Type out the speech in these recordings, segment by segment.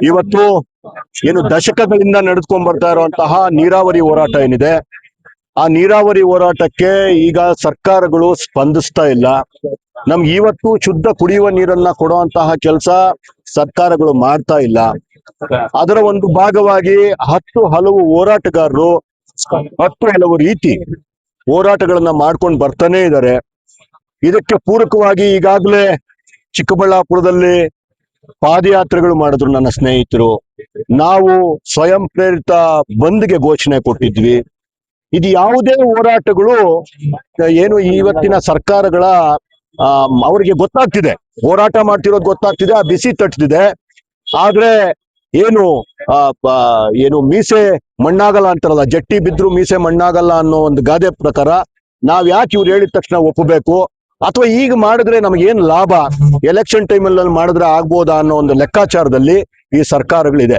ಇವತ್ತು ಏನು ದಶಕಗಳಿಂದ ನಡೆದುಕೊಂಡ್ ಬರ್ತಾ ಇರುವಂತಹ ನೀರಾವರಿ ಹೋರಾಟ ಏನಿದೆ, ಆ ನೀರಾವರಿ ಹೋರಾಟಕ್ಕೆ ಈಗ ಸರ್ಕಾರಗಳು ಸ್ಪಂದಿಸ್ತಾ ಇಲ್ಲ. ನಮ್ಗೆ ಇವತ್ತು ಶುದ್ಧ ಕುಡಿಯುವ ನೀರನ್ನ ಕೊಡುವಂತಹ ಕೆಲಸ ಸರ್ಕಾರಗಳು ಮಾಡ್ತಾ ಇಲ್ಲ. ಅದರ ಒಂದು ಭಾಗವಾಗಿ ಹಲವು ಹೋರಾಟಗಾರರು ಹಲವು ರೀತಿ ಹೋರಾಟಗಳನ್ನ ಮಾಡ್ಕೊಂಡು ಬರ್ತಾನೆ ಇದ್ದಾರೆ. ಇದಕ್ಕೆ ಪೂರಕವಾಗಿ ಈಗಾಗಲೇ ಚಿಕ್ಕಬಳ್ಳಾಪುರದಲ್ಲಿ ಪಾದಯಾತ್ರೆಗಳು ಮಾಡಿದ್ರು ನನ್ನ ಸ್ನೇಹಿತರು. ನಾವು ಸ್ವಯಂ ಪ್ರೇರಿತ ಬಂದ್ಗೆ ಘೋಷಣೆ ಕೊಟ್ಟಿದ್ವಿ. ಇದು ಯಾವುದೇ ಹೋರಾಟಗಳು ಏನು ಇವತ್ತಿನ ಸರ್ಕಾರಗಳ ಅವರಿಗೆ ಗೊತ್ತಾಗ್ತಿದೆ, ಹೋರಾಟ ಮಾಡ್ತಿರೋದು ಗೊತ್ತಾಗ್ತಿದೆ, ಆ ಬಿಸಿ ತಟ್ತಿದೆ. ಆದ್ರೆ ಏನು ಮೀಸೆ ಮಣ್ಣಾಗಲ್ಲ ಅಂತಾರಲ್ಲ, ಜಟ್ಟಿ ಬಿದ್ರು ಮೀಸೆ ಮಣ್ಣಾಗಲ್ಲ ಅನ್ನೋ ಒಂದು ಗಾದೆ ಪ್ರಕಾರ ನಾವ್ ಯಾಕೆ ಇವ್ರು ಹೇಳಿದ ತಕ್ಷಣ ಒಪ್ಪಬೇಕು, ಅಥವಾ ಈಗ ಮಾಡಿದ್ರೆ ನಮಗೇನ್ ಲಾಭ, ಎಲೆಕ್ಷನ್ ಟೈಮಲ್ಲಿ ಮಾಡಿದ್ರೆ ಆಗ್ಬೋದಾ ಅನ್ನೋ ಒಂದು ಲೆಕ್ಕಾಚಾರದಲ್ಲಿ ಈ ಸರ್ಕಾರಗಳಿದೆ.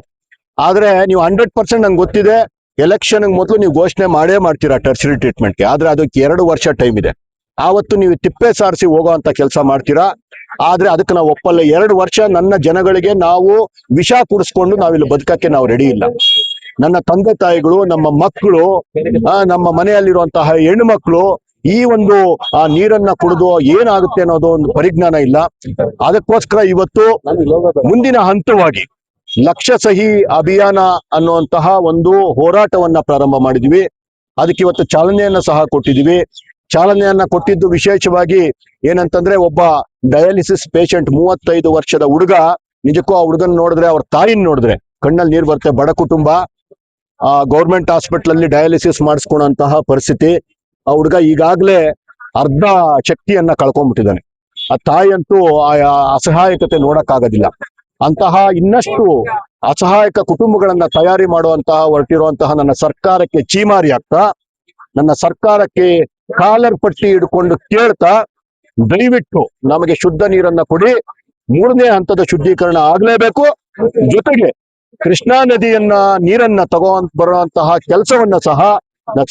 ಆದ್ರೆ ನೀವು 100% ನಂಗೆ ಗೊತ್ತಿದೆ, ಎಲೆಕ್ಷನ್ ಮೊದಲು ನೀವು ಘೋಷಣೆ ಮಾಡೇ ಮಾಡ್ತೀರಾ ಟರ್ಷರಿ ಟ್ರೀಟ್ಮೆಂಟ್ಗೆ. ಆದ್ರೆ ಅದಕ್ಕೆ 2 ವರ್ಷ ಟೈಮ್ ಇದೆ. ಆವತ್ತು ನೀವು ತಿಪ್ಪೆ ಸಾರಿಸಿ ಹೋಗೋ ಅಂತ ಕೆಲಸ ಮಾಡ್ತೀರಾ. ಆದ್ರೆ ಅದಕ್ಕೆ ನಾವು ಒಪ್ಪಲ್ಲ. 2 ವರ್ಷ ನನ್ನ ಜನಗಳಿಗೆ ನಾವು ವಿಷ ಕುಡಿಸ್ಕೊಂಡು ನಾವಿಲ್ಲಿ ಬದುಕಕ್ಕೆ ನಾವು ರೆಡಿ ಇಲ್ಲ. ನನ್ನ ತಂದೆ ತಾಯಿಗಳು, ನಮ್ಮ ಮಕ್ಕಳು, ನಮ್ಮ ಮನೆಯಲ್ಲಿರುವಂತಹ ಹೆಣ್ಣು ಮಕ್ಕಳು ಈ ಒಂದು ನೀರನ್ನ ಕುಡಿದು ಏನಾಗುತ್ತೆ ಅನ್ನೋದು ಒಂದು ಪರಿಜ್ಞಾನ ಇಲ್ಲ. ಅದಕ್ಕೋಸ್ಕರ ಇವತ್ತು ಮುಂದಿನ ಹಂತವಾಗಿ ಲಕ್ಷ ಸಹಿ ಅಭಿಯಾನ ಅನ್ನುವಂತಹ ಒಂದು ಹೋರಾಟವನ್ನ ಪ್ರಾರಂಭ ಮಾಡಿದ್ವಿ. ಅದಕ್ಕೆ ಇವತ್ತು ಚಾಲನೆಯನ್ನ ಸಹ ಕೊಟ್ಟಿದ್ವಿ. ಚಾಲನೆಯನ್ನ ಕೊಟ್ಟಿದ್ದು ವಿಶೇಷವಾಗಿ ಏನಂತಂದ್ರೆ, ಒಬ್ಬ ಡಯಾಲಿಸಿಸ್ ಪೇಷಂಟ್ 35 ವರ್ಷದ ಹುಡುಗ, ನಿಜಕ್ಕೂ ಆ ಹುಡುಗನ್ ನೋಡಿದ್ರೆ, ಅವ್ರ ತಾಯಿನ ನೋಡಿದ್ರೆ ಕಣ್ಣಲ್ಲಿ ನೀರು ಬರುತ್ತೆ. ಬಡ ಕುಟುಂಬ, ಗೌರ್ಮೆಂಟ್ ಹಾಸ್ಪಿಟಲ್ ಅಲ್ಲಿ ಡಯಾಲಿಸಿಸ್ ಮಾಡಿಸ್ಕೊಳ್ಳುವಂತಹ ಪರಿಸ್ಥಿತಿ. ಆ ಹುಡುಗ ಈಗಾಗಲೇ ಅರ್ಧ ಶಕ್ತಿಯನ್ನ ಕಳ್ಕೊಂಡ್ಬಿಟ್ಟಿದ್ದಾನೆ. ಆ ತಾಯಿ ಅಂತೂ ಆ ಅಸಹಾಯಕತೆ ನೋಡಕ್ಕಾಗೋದಿಲ್ಲ. ಅಂತಹ ಇನ್ನಷ್ಟು ಅಸಹಾಯಕ ಕುಟುಂಬಗಳನ್ನ ತಯಾರಿ ಮಾಡುವಂತಹ ಹೊರಟಿರುವಂತಹ ನನ್ನ ಸರ್ಕಾರಕ್ಕೆ ಚೀಮಾರಿ ಆಗ್ತಾ, ನನ್ನ ಸರ್ಕಾರಕ್ಕೆ ಕಾಲರ್ ಪಟ್ಟಿ ಹಿಡ್ಕೊಂಡು ಕೇಳ್ತಾ, ದಯವಿಟ್ಟು ನಮಗೆ ಶುದ್ಧ ನೀರನ್ನ ಕೊಡಿ. 3ನೇ ಹಂತದ ಶುದ್ಧೀಕರಣ ಆಗ್ಲೇಬೇಕು. ಜೊತೆಗೆ ಕೃಷ್ಣಾ ನದಿಯನ್ನ ನೀರನ್ನ ಬರುವಂತಹ ಕೆಲಸವನ್ನ ಸಹ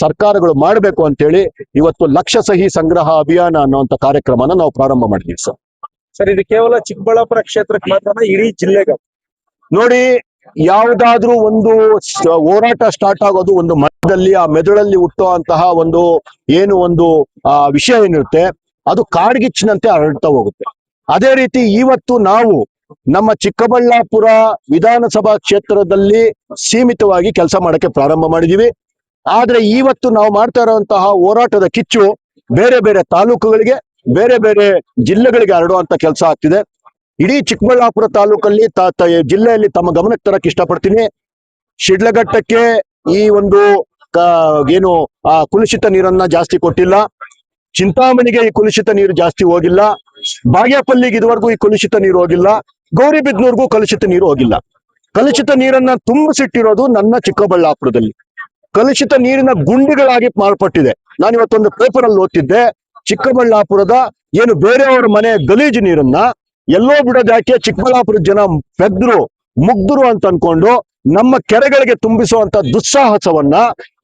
ಸರ್ಕಾರಗಳು ಮಾಡಬೇಕು ಅಂತೇಳಿ ಇವತ್ತು ಲಕ್ಷ ಸಹಿ ಸಂಗ್ರಹ ಅಭಿಯಾನ ಅನ್ನುವಂತ ಕಾರ್ಯಕ್ರಮನ ನಾವು ಪ್ರಾರಂಭ ಮಾಡಿದ್ವಿ ಸರ್. ಇದು ಕೇವಲ ಚಿಕ್ಕಬಳ್ಳಾಪುರ ಕ್ಷೇತ್ರಕ್ಕೆ ಮಾತ್ರ, ಇಡೀ ಜಿಲ್ಲೆಗೆ ನೋಡಿ, ಯಾವುದಾದ್ರೂ ಒಂದು ಹೋರಾಟ ಸ್ಟಾರ್ಟ್ ಆಗೋದು ಒಂದು ಮಧ್ಯದಲ್ಲಿ, ಆ ಮೆದುಳಲ್ಲಿ ಹುಟ್ಟುವಂತಹ ಒಂದು ವಿಷಯ ಏನಿರುತ್ತೆ, ಅದು ಕಾಡ್ಗಿಚ್ಚಿನಂತೆ ಹರಡ್ತಾ ಹೋಗುತ್ತೆ. ಅದೇ ರೀತಿ ಇವತ್ತು ನಾವು ನಮ್ಮ ಚಿಕ್ಕಬಳ್ಳಾಪುರ ವಿಧಾನಸಭಾ ಕ್ಷೇತ್ರದಲ್ಲಿ ಸೀಮಿತವಾಗಿ ಕೆಲಸ ಮಾಡಕ್ಕೆ ಪ್ರಾರಂಭ ಮಾಡಿದೀವಿ. ಆದ್ರೆ ಇವತ್ತು ನಾವು ಮಾಡ್ತಾ ಇರುವಂತಹ ಹೋರಾಟದ ಕಿಚ್ಚು ಬೇರೆ ಬೇರೆ ತಾಲೂಕುಗಳಿಗೆ, ಬೇರೆ ಬೇರೆ ಜಿಲ್ಲೆಗಳಿಗೆ ಹರಡುವಂತ ಕೆಲಸ ಆಗ್ತಿದೆ. ಇಡೀ ಚಿಕ್ಕಬಳ್ಳಾಪುರ ತಾಲೂಕಲ್ಲಿ ಜಿಲ್ಲೆಯಲ್ಲಿ ತಮ್ಮ ಗಮನಕ್ಕೆ ತರಕ್ ಇಷ್ಟಪಡ್ತೀನಿ. ಶಿಡ್ಲಘಟ್ಟಕ್ಕೆ ಈ ಒಂದು ಕುಲುಷಿತ ನೀರನ್ನ ಜಾಸ್ತಿ ಕೊಟ್ಟಿಲ್ಲ. ಚಿಂತಾಮಣಿಗೆ ಈ ಕುಲುಷಿತ ನೀರು ಜಾಸ್ತಿ ಹೋಗಿಲ್ಲ. ಬಾಗೇಪಲ್ಲಿಗೆ ಇದುವರೆಗೂ ಈ ಕುಲುಷಿತ ನೀರು ಹೋಗಿಲ್ಲ. ಗೌರಿಬಿದನೂರ್ಗೂ ಕಲುಷಿತ ನೀರು ಹೋಗಿಲ್ಲ. ಕಲುಷಿತ ನೀರನ್ನ ತುಂಬಿಸಿಟ್ಟಿರೋದು ನನ್ನ ಚಿಕ್ಕಬಳ್ಳಾಪುರದಲ್ಲಿ. ಕಲುಷಿತ ನೀರಿನ ಗುಂಡಿಗಳಾಗಿ ಮಾರ್ಪಟ್ಟಿದೆ. ನಾನು ಇವತ್ತೊಂದು ಪೇಪರ್ ಅಲ್ಲಿ ಓದ್ತಿದ್ದೆ, ಚಿಕ್ಕಬಳ್ಳಾಪುರದ ಬೇರೆಯವರ ಮನೆ ಗಲೀಜು ನೀರನ್ನ ಎಲ್ಲೋ ಬಿಡೋದಾಕೆ ಚಿಕ್ಕಬಳ್ಳಾಪುರದ ಜನ ಮುಗ್ಧರು ಅಂತ ಅನ್ಕೊಂಡು ನಮ್ಮ ಕೆರೆಗಳಿಗೆ ತುಂಬಿಸುವಂತ ದುಸ್ಸಾಹಸವನ್ನ,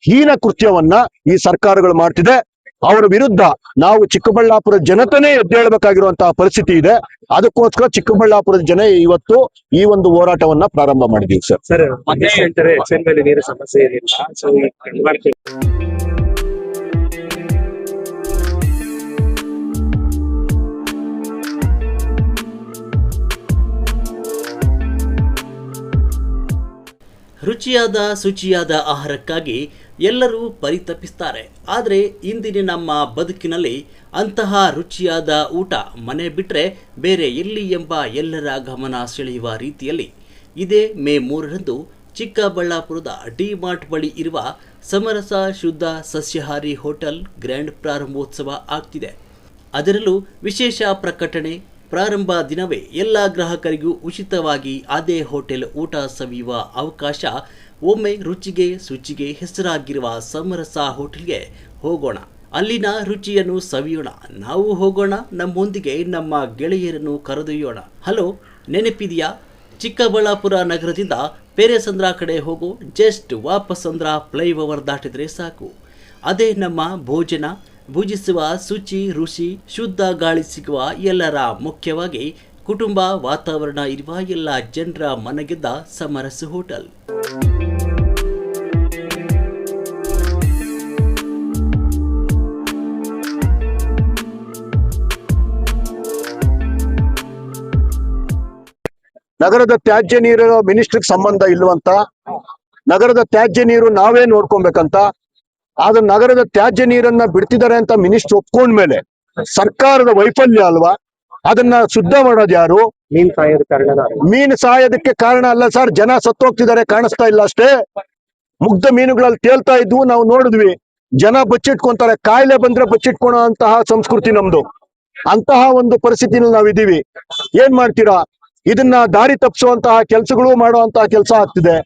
ಹೀನ ಕೃತ್ಯವನ್ನ ಈ ಸರ್ಕಾರಗಳು ಮಾಡ್ತಿದೆ. ಅವರ ವಿರುದ್ಧ ನಾವು ಚಿಕ್ಕಬಳ್ಳಾಪುರ ಜನತೆನೇ ಎದ್ದೇಳಬೇಕಾಗಿರುವಂತಹ ಪರಿಸ್ಥಿತಿ ಇದೆ. ಅದಕ್ಕೋಸ್ಕರ ಚಿಕ್ಕಬಳ್ಳಾಪುರದ ಜನ ಇವತ್ತು ಈ ಒಂದು ಹೋರಾಟವನ್ನ ಪ್ರಾರಂಭ ಮಾಡಿದೀವಿ ಸರ್. ನೀರು ಸಮಸ್ಯೆ ಏನಿಲ್ಲ. ರುಚಿಯಾದ ಶುಚಿಯಾದ ಆಹಾರಕ್ಕಾಗಿ ಎಲ್ಲರೂ ಪರಿತಪಿಸ್ತಾರೆ. ಆದರೆ ಇಂದಿನ ನಮ್ಮ ಬದುಕಿನಲ್ಲಿ ಅಂತಹ ರುಚಿಯಾದ ಊಟ ಮನೆ ಬಿಟ್ಟರೆ ಬೇರೆ ಎಲ್ಲಿ ಎಂಬ ಎಲ್ಲರ ಗಮನ ಸೆಳೆಯುವ ರೀತಿಯಲ್ಲಿ ಇದೇ ಮೇ 3ರಂದು ಚಿಕ್ಕಬಳ್ಳಾಪುರದ ಡಿ ಮಾರ್ಟ್ ಬಳಿ ಇರುವ ಸಮರಸ ಶುದ್ಧ ಸಸ್ಯಾಹಾರಿ ಹೋಟೆಲ್ ಗ್ರ್ಯಾಂಡ್ ಪ್ರಾರಂಭೋತ್ಸವ ಆಗ್ತಿದೆ. ಅದರಲ್ಲೂ ವಿಶೇಷ ಪ್ರಕಟಣೆ. ಪ್ರಾರಂಭ ದಿನವೇ ಎಲ್ಲ ಗ್ರಾಹಕರಿಗೂ ಉಚಿತವಾಗಿ ಅದೇ ಹೋಟೆಲ್ ಊಟ ಸವಿಯುವ ಅವಕಾಶ. ಒಮ್ಮೆ ರುಚಿಗೆ ಶುಚಿಗೆ ಹೆಸರಾಗಿರುವ ಸಮರಸ ಹೋಟೆಲ್ಗೆ ಹೋಗೋಣ, ಅಲ್ಲಿನ ರುಚಿಯನ್ನು ಸವಿಯೋಣ. ನಾವು ಹೋಗೋಣ, ನಮ್ಮೊಂದಿಗೆ ನಮ್ಮ ಗೆಳೆಯರನ್ನು ಕರೆದೊಯ್ಯೋಣ. ಹಲೋ, ನೆನಪಿದೆಯಾ? ಚಿಕ್ಕಬಳ್ಳಾಪುರ ನಗರದಿಂದ ಪೇರೆಸಂದ್ರ ಕಡೆ ಹೋಗೋ ಜಸ್ಟ್ ವಾಪಸಂದ್ರ ಫ್ಲೈಓವರ್ ದಾಟಿದ್ರೆ ಸಾಕು. ಅದೇ ನಮ್ಮ ಭೋಜನ ಭುಜಿಸುವ ಶುಚಿ ರುಚಿ ಶುದ್ಧ ಗಾಳಿ ಸಿಗುವ ಎಲ್ಲರ ಮುಖ್ಯವಾಗಿ ಕುಟುಂಬ ವಾತಾವರಣ ಇರುವ ಎಲ್ಲ ಜನರ ಮನಗೆದ್ದ ಸಮರಸ್ ಹೋಟೆಲ್. ನಗರದ ತ್ಯಾಜ್ಯ ನೀರು ಮಿನಿಸ್ಟ್ರಿಗೆ ಸಂಬಂಧ ಇಲ್ವಂತ, ನಗರದ ತ್ಯಾಜ್ಯ ನೀರು ನಾವೇ ನೋಡ್ಕೊಬೇಕಂತ. ಆದ್ರೆ ನಗರದ ತ್ಯಾಜ್ಯ ನೀರನ್ನ ಬಿಡ್ತಿದ್ದಾರೆ ಅಂತ ಮಿನಿಸ್ಟರ್ ಒಪ್ಕೊಂಡ್ಮೇಲೆ ಸರ್ಕಾರದ ವೈಫಲ್ಯ ಅಲ್ವಾ? ಅದನ್ನ ಶುದ್ಧ ಮಾಡೋದು ಯಾರು? ಮೀನು ಸಾಯೋದಕ್ಕೆ ಕಾರಣ ಅಲ್ಲ ಸರ್, ಜನ ಸತ್ತೋಗ್ತಿದ್ದಾರೆ, ಕಾಣಿಸ್ತಾ ಇಲ್ಲ ಅಷ್ಟೇ. ಮುಗ್ಧ ಮೀನುಗಳಲ್ಲಿ ತೇಲ್ತಾ ಇದ್ವು, ನಾವು ನೋಡಿದ್ವಿ. ಜನ ಬಚ್ಚಿಟ್ಕೊಂತಾರೆ, ಕಾಯಿಲೆ ಬಂದ್ರೆ ಬಚ್ಚಿಟ್ಕೊಳೋ ಅಂತಹ ಸಂಸ್ಕೃತಿ ನಮ್ದು. ಅಂತಹ ಒಂದು ಪರಿಸ್ಥಿತಿನಲ್ಲಿ ನಾವಿದ್ದೀವಿ. ಏನ್ ಮಾಡ್ತೀರಾ? ಇದನ್ನ ದಾರಿ ತಪ್ಪಿಸುವಂತಹ ಕೆಲಸಗಳು ಮಾಡುವಂತಹ ಕೆಲಸ ಆಗ್ತಿದೆ.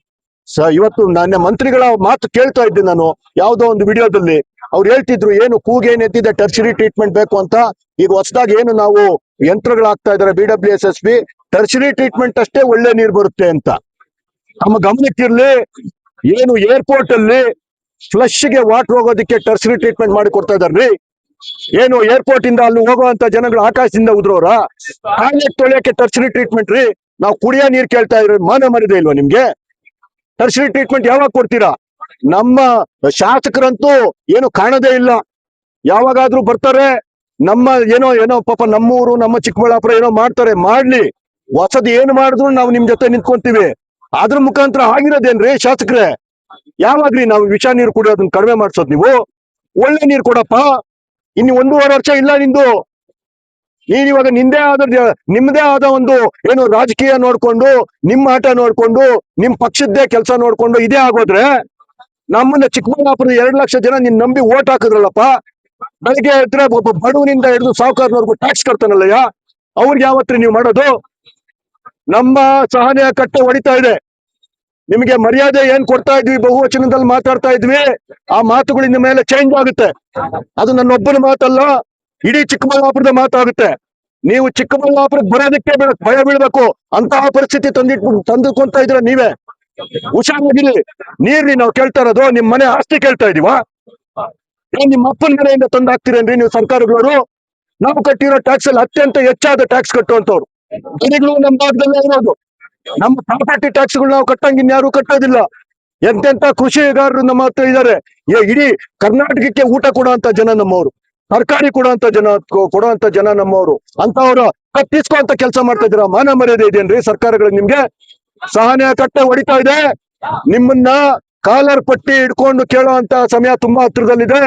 ಇವತ್ತು ನನ್ನ ಮಂತ್ರಿಗಳ ಮಾತು ಕೇಳ್ತಾ ಇದ್ದೆ ನಾನು ಯಾವ್ದೋ ಒಂದು ವಿಡಿಯೋದಲ್ಲಿ. ಅವ್ರು ಹೇಳ್ತಿದ್ರು ಏನು ಕೂಗೇನ್ ಎತ್ತಿದೆ, ಟರ್ಷರಿ ಟ್ರೀಟ್ಮೆಂಟ್ ಬೇಕು ಅಂತ. ಈಗ ಹೊಸದಾಗಿ ಏನು ನಾವು ಯಂತ್ರಗಳಾಗ್ತಾ ಇದಾರೆ BWSSB, ಟರ್ಷರಿ ಟ್ರೀಟ್ಮೆಂಟ್ ಅಷ್ಟೇ ಒಳ್ಳೆ ನೀರು ಬರುತ್ತೆ ಅಂತ. ನಮ್ಮ ಗಮನಕ್ಕಿರ್ಲಿ, ಏನು ಏರ್ಪೋರ್ಟ್ ಅಲ್ಲಿ ಫ್ಲಶ್ ಗೆ ವಾಟರ್ ಹೋಗೋದಕ್ಕೆ ಟರ್ಷರಿ ಟ್ರೀಟ್ಮೆಂಟ್ ಮಾಡಿ ಕೊಡ್ತಾ ಇದಾರ್ರಿ. ಏನು ಏರ್ಪೋರ್ಟ್ ಇಂದ ಅಲ್ಲಿ ಹೋಗುವಂತ ಜನಗಳು ಆಕಾಶದಿಂದ ಉದ್ರೋರ? ಟಾಯ್ಲೆಟ್ ತೊಳೆಯಕ್ಕೆ ಟರ್ಷರಿ ಟ್ರೀಟ್ಮೆಂಟ್ ರೀ. ನಾವು ಕುಡಿಯೋ ನೀರ್ ಕೇಳ್ತಾ ಇದ್ರೆ ಮಾನ ಮರಿದೆ ಇಲ್ವಾ ನಿಮ್ಗೆ? ಟರ್ಷರಿ ಟ್ರೀಟ್ಮೆಂಟ್ ಯಾವಾಗ ಕೊಡ್ತೀರಾ? ನಮ್ಮ ಶಾಸಕರಂತೂ ಏನು ಕಾಣದೇ ಇಲ್ಲ. ಯಾವಾಗಾದ್ರೂ ಬರ್ತಾರೆ, ನಮ್ಮ ಏನೋ ಪಾಪ ನಮ್ಮೂರು ನಮ್ಮ ಚಿಕ್ಕಬಳ್ಳಾಪುರ ಏನೋ ಮಾಡ್ತಾರೆ, ಮಾಡ್ಲಿ. ಹೊಸದ್ ಏನು ಮಾಡಿದ್ರು ನಾವು ನಿಮ್ ಜೊತೆ ನಿಂತ್ಕೊಂತೀವಿ. ಅದ್ರ ಮುಖಾಂತರ ಆಗಿರೋದೇನ್ರಿ ಶಾಸಕರೇ? ಯಾವಾಗ್ರಿ ನಾವು ವಿಷ ನೀರು ಕುಡಿಯೋದನ್ನ ಕಡಿಮೆ ಮಾಡ್ಸೋದ್? ನೀವು ಒಳ್ಳೆ ನೀರು ಕೊಡಪ್ಪ. ಇನ್ನು 1.5 ವರ್ಷ ಇಲ್ಲ ನಿಂದು. ನೀನ್ ಇವಾಗ ನಿಮ್ದೇ ಆದ ಒಂದು ಏನು ರಾಜಕೀಯ ನೋಡ್ಕೊಂಡು, ನಿಮ್ಮ ಆಟ ನೋಡ್ಕೊಂಡು, ನಿಮ್ ಪಕ್ಷದ್ದೇ ಕೆಲಸ ನೋಡ್ಕೊಂಡು ಇದೇ ಆಗೋದ್ರೆ, ನಮ್ಮನ್ನ ಚಿಕ್ಕಬಳ್ಳಾಪುರದ 2 ಲಕ್ಷ ಜನ ನಿನ್ ನಂಬಿ ಓಟ್ ಹಾಕಿದ್ರಲ್ಲಪ್ಪ. ಬೆಳಗ್ಗೆ ಇದ್ರೆ ಒಬ್ಬ ಬಡವನಿಂದ ಹಿಡಿದು ಸಾಹುಕಾರನವರೆಗೂ ಟ್ಯಾಕ್ಸ್ ಕಟ್ತಾನಲ್ಲಯ್ಯ, ಅವ್ರಿಗೆ ಯಾವತ್ರಿ ನೀವು ಮಾಡೋದು? ನಮ್ಮ ಸಹನೆಯ ಕಟ್ಟೆ ಹೊಡಿತಾ ಇದೆ. ನಿಮಗೆ ಮರ್ಯಾದೆ ಏನ್ ಕೊಡ್ತಾ ಇದ್ವಿ, ಬಹುವಚನದಲ್ಲಿ ಮಾತಾಡ್ತಾ ಇದ್ವಿ, ಆ ಮಾತುಗಳಿಂದ ಮೇಲೆ ಚೇಂಜ್ ಆಗುತ್ತೆ. ಅದು ನನ್ನೊಬ್ಬನ ಮಾತಲ್ಲ, ಇಡೀ ಚಿಕ್ಕಬಳ್ಳಾಪುರದ ಮಾತಾಗುತ್ತೆ. ನೀವು ಚಿಕ್ಕಬಳ್ಳಾಪುರಕ್ಕೆ ಬರೋದಕ್ಕೆ ಭಯ ಬೀಳ್ಬೇಕು. ಅಂತಹ ಪರಿಸ್ಥಿತಿ ತಂದುಕೊಂತ ಇದ್ರ ನೀವೇ. ಹುಷಾರಾಗಿರಿ. ನೀರ್ಲಿ ನಾವು ಕೇಳ್ತಾ ಇರೋದು ನಿಮ್ ಮನೆ ಆಸ್ತಿ ಕೇಳ್ತಾ ಇದೀವಾ? ಏನ್ ನಿಮ್ಮ ಅಪ್ಪನ ಮನೆಯಿಂದ ತಂದು ಹಾಕ್ತೀರೇನ್ರಿ ನೀವು ಸರ್ಕಾರಗಳು? ನಾವು ಕಟ್ಟಿರೋ ಟ್ಯಾಕ್ಸ್ ಅಲ್ಲಿ ಅತ್ಯಂತ ಹೆಚ್ಚಾದ ಟ್ಯಾಕ್ಸ್ ಕಟ್ಟುವಂತವ್ರು ಜನಗಳು ನಮ್ಮ ಭಾಗದಲ್ಲೇ ಇರೋದು. ನಮ್ಮ ಪ್ರಾಪರ್ಟಿ ಟ್ಯಾಕ್ಸ್ಗಳು ನಾವು ಕಟ್ಟಂಗೆ ಇನ್ಯಾರು ಕಟ್ಟೋದಿಲ್ಲ. ಎಂತೆಂತ ಕೃಷಿಗಾರರು ನಮ್ಮ ಹತ್ರ ಇದ್ದಾರೆ. ಇಡೀ ಕರ್ನಾಟಕಕ್ಕೆ ಊಟ ಕೊಡುವಂತ ಜನ ನಮ್ಮವರು, ತರಕಾರಿ ಕೊಡುವಂತ ಜನ ನಮ್ಮವರು. ಅಂತವ್ರು ಕತ್ತಿಸ್ಕೊಂತ ಕೆಲಸ ಮಾಡ್ತಾ ಇದ್ದೀರಾ. ಮಾನ ಮರ್ಯಾದೆ ಇದೆಯೇನ್ರಿ ಸರ್ಕಾರಗಳು ನಿಮ್ಗೆ? ಸಹನೆಯ ಕಟ್ಟೆ ಹೊಡಿತಾ ಇದೆ. ನಿಮ್ಮನ್ನ ಕಾಲರ್ ಪಟ್ಟಿ ಹಿಡ್ಕೊಂಡು ಕೇಳುವಂತ ಸಮಯ ತುಂಬಾ ಹತ್ರದಲ್ಲಿದೆ.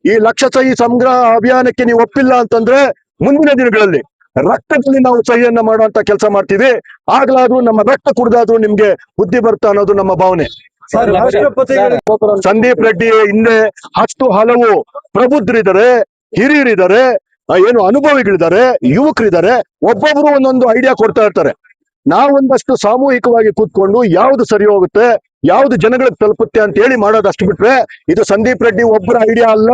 ಈ ಲಕ್ಷ ಸಹಿ ಸಂಗ್ರಹ ಅಭಿಯಾನಕ್ಕೆ ನೀವು ಒಪ್ಪಿಲ್ಲ ಅಂತಂದ್ರೆ ಮುಂದಿನ ದಿನಗಳಲ್ಲಿ ರಕ್ತದಲ್ಲಿ ನಾವು ಸಹಿಯನ್ನ ಮಾಡುವಂತ ಕೆಲಸ ಮಾಡ್ತೀವಿ. ಆಗ್ಲಾದ್ರೂ ನಮ್ಮ ರಕ್ತ ಕುಡ್ದಾದ್ರೂ ನಿಮ್ಗೆ ಬುದ್ಧಿ ಬರ್ತಾ ಅನ್ನೋದು ನಮ್ಮ ಭಾವನೆ. ಸಂದೀಪ್ ರೆಡ್ಡಿ ಹಿಂದೆ 10 ಹಲವು ಪ್ರಬುದ್ಧರಿದ್ದಾರೆ, ಹಿರಿಯರಿದ್ದಾರೆ, ಏನು ಅನುಭವಿಗಳಿದ್ದಾರೆ, ಯುವಕರಿದ್ದಾರೆ. ಒಬ್ಬೊಬ್ರು ಒಂದೊಂದು ಐಡಿಯಾ ಕೊಡ್ತಾ ಇರ್ತಾರೆ. ನಾವೊಂದಷ್ಟು ಸಾಮೂಹಿಕವಾಗಿ ಕೂತ್ಕೊಂಡು ಯಾವ್ದು ಸರಿ ಹೋಗುತ್ತೆ, ಯಾವ್ದು ಜನಗಳಿಗೆ ತಲುಪುತ್ತೆ ಅಂತ ಹೇಳಿ ಮಾಡೋದಷ್ಟು ಬಿಟ್ರೆ, ಇದು ಸಂದೀಪ್ ರೆಡ್ಡಿ ಒಬ್ಬರ ಐಡಿಯಾ ಅಲ್ಲ.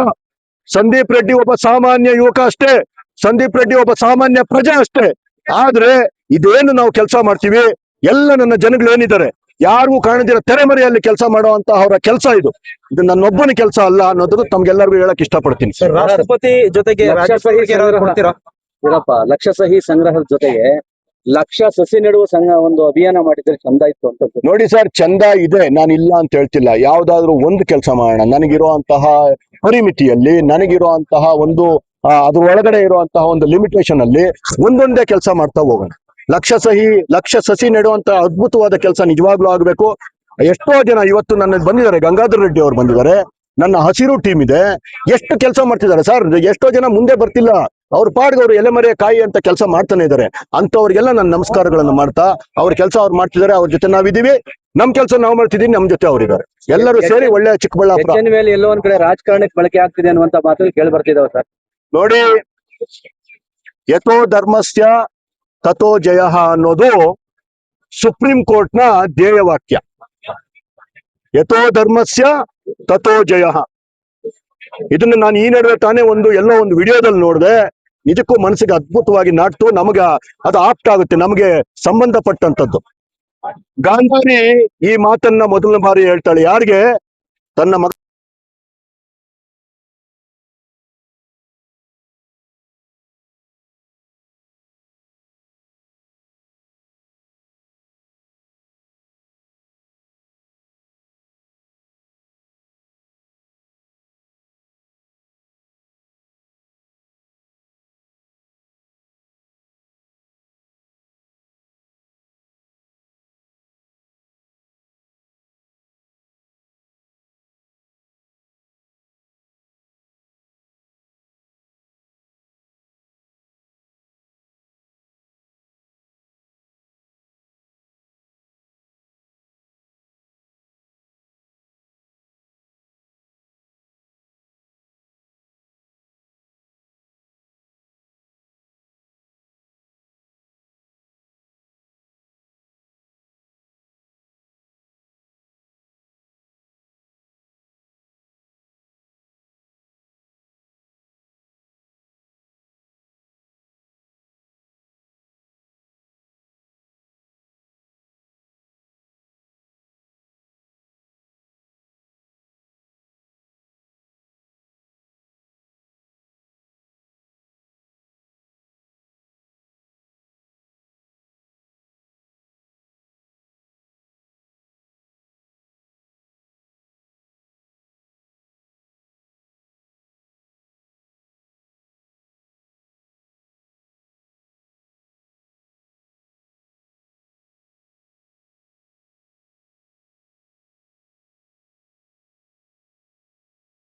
ಸಂದೀಪ್ ರೆಡ್ಡಿ ಒಬ್ಬ ಸಾಮಾನ್ಯ ಯುವಕ ಅಷ್ಟೇ. ಸಂದೀಪ್ ರೆಡ್ಡಿ ಒಬ್ಬ ಸಾಮಾನ್ಯ ಪ್ರಜೆ ಅಷ್ಟೇ. ಆದ್ರೆ ಇದೇನು ನಾವು ಕೆಲಸ ಮಾಡ್ತೀವಿ, ಎಲ್ಲ ನನ್ನ ಜನಗಳು ಏನಿದ್ದಾರೆ, ಯಾರಿಗೂ ಕಾಣದಿರೋ ತೆರೆಮರೆಯಲ್ಲಿ ಕೆಲಸ ಮಾಡುವಂತ ಅವರ ಕೆಲಸ ಇದು ನನ್ನೊಬ್ಬನ ಕೆಲಸ ಅಲ್ಲ ಅನ್ನೋದನ್ನು ತಮ್ಗೆಲ್ಲರಿಗೂ ಹೇಳಕ್ ಇಷ್ಟಪಡ್ತೀನಿ. ರಾಷ್ಟ್ರಪತಿ ಜೊತೆಗೆ ಲಕ್ಷ ಸಹಿ ಸಂಗ್ರಹದ ಜೊತೆಗೆ ಲಕ್ಷ ಸಸಿ ನೆಡುವ ಒಂದು ಅಭಿಯಾನ ಮಾಡಿದ್ರೆ ಚಂದ ಇತ್ತು ಅಂತ. ನೋಡಿ ಸರ್, ಚಂದ ಇದೆ, ನಾನು ಇಲ್ಲ ಅಂತ ಹೇಳ್ತಿಲ್ಲ. ಯಾವ್ದಾದ್ರು ಒಂದು ಕೆಲಸ ಮಾಡೋಣ, ನನಗಿರುವಂತಹ ಪರಿಮಿತಿಯಲ್ಲಿ, ನನಗಿರುವಂತಹ ಒಂದು ಅದ್ರ ಒಳಗಡೆ ಇರುವಂತಹ ಒಂದು ಲಿಮಿಟೇಷನ್ ಅಲ್ಲಿ ಒಂದೊಂದೇ ಕೆಲಸ ಮಾಡ್ತಾ ಹೋಗೋಣ. ಲಕ್ಷ ಸಸಿ ನೆಡುವಂತ ಅದ್ಭುತವಾದ ಕೆಲಸ ನಿಜವಾಗ್ಲೂ ಆಗ್ಬೇಕು. ಎಷ್ಟೋ ಜನ ಇವತ್ತು ನನ್ನ ಬಂದಿದ್ದಾರೆ, ಗಂಗಾಧರ್ ರೆಡ್ಡಿ ಅವ್ರು ಬಂದಿದ್ದಾರೆ, ನನ್ನ ಹಸಿರು ಟೀಮ್ ಇದೆ. ಎಷ್ಟು ಕೆಲಸ ಮಾಡ್ತಿದ್ದಾರೆ ಸರ್. ಎಷ್ಟೋ ಜನ ಮುಂದೆ ಬರ್ತಿಲ್ಲ, ಅವ್ರ ಪಾಡ್ಗೆ ಅವ್ರು ಎಲೆಮರೆ ಕಾಯಿ ಅಂತ ಕೆಲಸ ಮಾಡ್ತಾನೆ ಇದ್ದಾರೆ. ಅಂತವ್ರಿಗೆಲ್ಲ ನಾನು ನಮಸ್ಕಾರಗಳನ್ನು ಮಾಡ್ತಾ, ಅವ್ರ ಕೆಲಸ ಅವ್ರು ಮಾಡ್ತಿದ್ದಾರೆ, ಅವ್ರ ಜೊತೆ ನಾವಿದೀವಿ. ನಮ್ ಕೆಲಸ ನಾವು ಮಾಡ್ತಿದೀವಿ, ನಮ್ ಜೊತೆ ಅವ್ರಿದ್ದಾರೆ. ಎಲ್ಲರೂ ಸೇರಿ ಒಳ್ಳೆ ಚಿಕ್ಕಬಳ್ಳಾಪುರ. ಎಲ್ಲೋ ಒಂದ್ ಕಡೆ ರಾಜಕಾರಣಕ್ಕೆ ಬಳಕೆ ಆಗ್ತಿದೆ ಅನ್ನುವಂತ ಮಾತು ಕೇಳಿ ಬರ್ತಿದಾವೆ ಸರ್. ನೋಡಿ, ಯಥೋ ಧರ್ಮಸ್ಯ ತಥೋ ಜಯ ಅನ್ನೋದು ಸುಪ್ರೀಂ ಕೋರ್ಟ್ ನ ಧ್ಯೇಯವಾಕ್ಯ. ಯಥೋ ಧರ್ಮಸ್ಯ ತಥೋ ಜಯ. ಇದನ್ನ ನಾನು ಈ ನಡುವೆ ತಾನೇ ಎಲ್ಲೋ ಒಂದು ವಿಡಿಯೋದಲ್ಲಿ ನೋಡಿದೆ. ನಿಜಕ್ಕೂ ಮನಸ್ಸಿಗೆ ಅದ್ಭುತವಾಗಿ ನಾಟ್ತು. ನಮಗ ಅದು ಆಪ್ಟ್ ಆಗುತ್ತೆ, ನಮಗೆ ಸಂಬಂಧಪಟ್ಟಂತದ್ದು. ಗಾಂಧಾರಿ ಈ ಮಾತನ್ನ ಮೊದಲನೇ ಬಾರಿ ಹೇಳ್ತಾಳೆ. ಯಾರಿಗೆ? ತನ್ನ ಮಗ